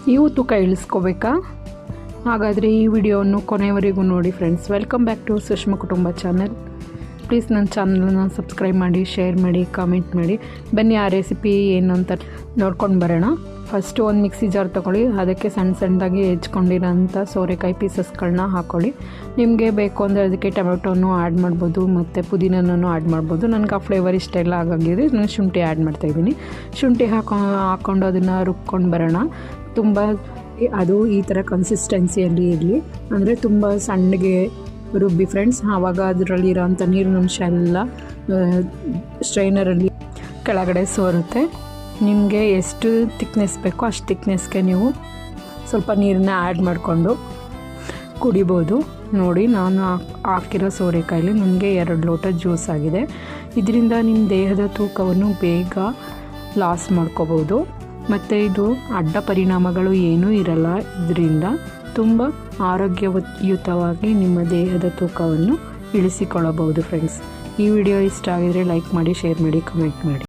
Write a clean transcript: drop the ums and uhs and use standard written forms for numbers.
ನೀವು ತೂಕ ಇಳಿಸ್ಕೋಬೇಕಾ? ಹಾಗಾದರೆ ಈ ವಿಡಿಯೋವನ್ನು ಕೊನೆಯವರೆಗೂ ನೋಡಿ friends. Welcome back to Sushma ಕುಟುಂಬ ಚಾನಲ್. ಪ್ಲೀಸ್ ನನ್ನ ಚಾನಲನ್ನು ಸಬ್ಸ್ಕ್ರೈಬ್ ಮಾಡಿ, ಶೇರ್ ಮಾಡಿ, ಕಾಮೆಂಟ್ ಮಾಡಿ. ಬನ್ನಿ ಆ ರೆಸಿಪಿ ಏನು ಅಂತ ನೋಡ್ಕೊಂಡು ಬರೋಣ. ಫಸ್ಟು ಒಂದು ಮಿಕ್ಸಿ ಜಾರ್ ತೊಗೊಳ್ಳಿ. ಅದಕ್ಕೆ ಸಣ್ಣದಾಗಿ ಹೆಚ್ಕೊಂಡಿರೋಂಥ ಸೋರೆಕಾಯಿ ಪೀಸಸ್ಗಳನ್ನ ಹಾಕ್ಕೊಳ್ಳಿ. ನಿಮಗೆ ಬೇಕು ಅಂದರೆ ಅದಕ್ಕೆ ಟೊಮೆಟೊನೂ ಆ್ಯಡ್ ಮಾಡ್ಬೋದು ಮತ್ತು ಪುದೀನನೂ ಆ್ಯಡ್ ಮಾಡ್ಬೋದು. ನನಗೆ ಆ ಫ್ಲೇವರ್ ಇಷ್ಟ ಎಲ್ಲ ಆಗಾಗಿದೆ. ನಾನು ಶುಂಠಿ ಆ್ಯಡ್ ಮಾಡ್ತಾಯಿದ್ದೀನಿ. ಶುಂಠಿ ಹಾಕ್ಕೊಂಡು ಅದನ್ನು ರುಬ್ಕೊಂಡು ಬರೋಣ. ತುಂಬ ಅದು ಈ ಥರ ಕನ್ಸಿಸ್ಟೆನ್ಸಿಯಲ್ಲಿ ಇರಲಿ, ಅಂದರೆ ತುಂಬ ಸಣ್ಣಗೆ ರುಬ್ಬಿ ಫ್ರೆಂಡ್ಸ್. ಆವಾಗ ಅದರಲ್ಲಿರೋಂಥ ನೀರಿನ ಅಂಶ ಎಲ್ಲ ಸ್ಟ್ರೈನರಲ್ಲಿ ಕೆಳಗಡೆ ಸೋರುತ್ತೆ. ನಿಮಗೆ ಎಷ್ಟು ತಿಕ್ನೆಸ್ ಬೇಕೋ ಅಷ್ಟು ತಿಕ್ನೆಸ್ಗೆ ನೀವು ಸ್ವಲ್ಪ ನೀರನ್ನ ಆ್ಯಡ್ ಮಾಡಿಕೊಂಡು ಕುಡಿಬೋದು. ನೋಡಿ, ನಾನು ಹಾಕಿರೋ ಸೋರೆಕಾಯಲ್ಲಿ ನನಗೆ 2 ಲೋಟ ಜ್ಯೂಸ್ ಆಗಿದೆ. ಇದರಿಂದ ನಿಮ್ಮ ದೇಹದ ತೂಕವನ್ನು ಬೇಗ ಲಾಸ್ ಮಾಡ್ಕೋಬೋದು. ಮತ್ತು ಇದು ಅಡ್ಡ ಪರಿಣಾಮಗಳು ಏನೂ ಇರಲ್ಲ. ಇದರಿಂದ ತುಂಬ ಆರೋಗ್ಯಯುತವಾಗಿ ನಿಮ್ಮ ದೇಹದ ತೂಕವನ್ನು ಇಳಿಸಿಕೊಳ್ಳಬಹುದು ಫ್ರೆಂಡ್ಸ್. ಈ ವಿಡಿಯೋ ಇಷ್ಟ ಆಗಿದರೆ ಲೈಕ್ ಮಾಡಿ, ಶೇರ್ ಮಾಡಿ, ಕಮೆಂಟ್ ಮಾಡಿ.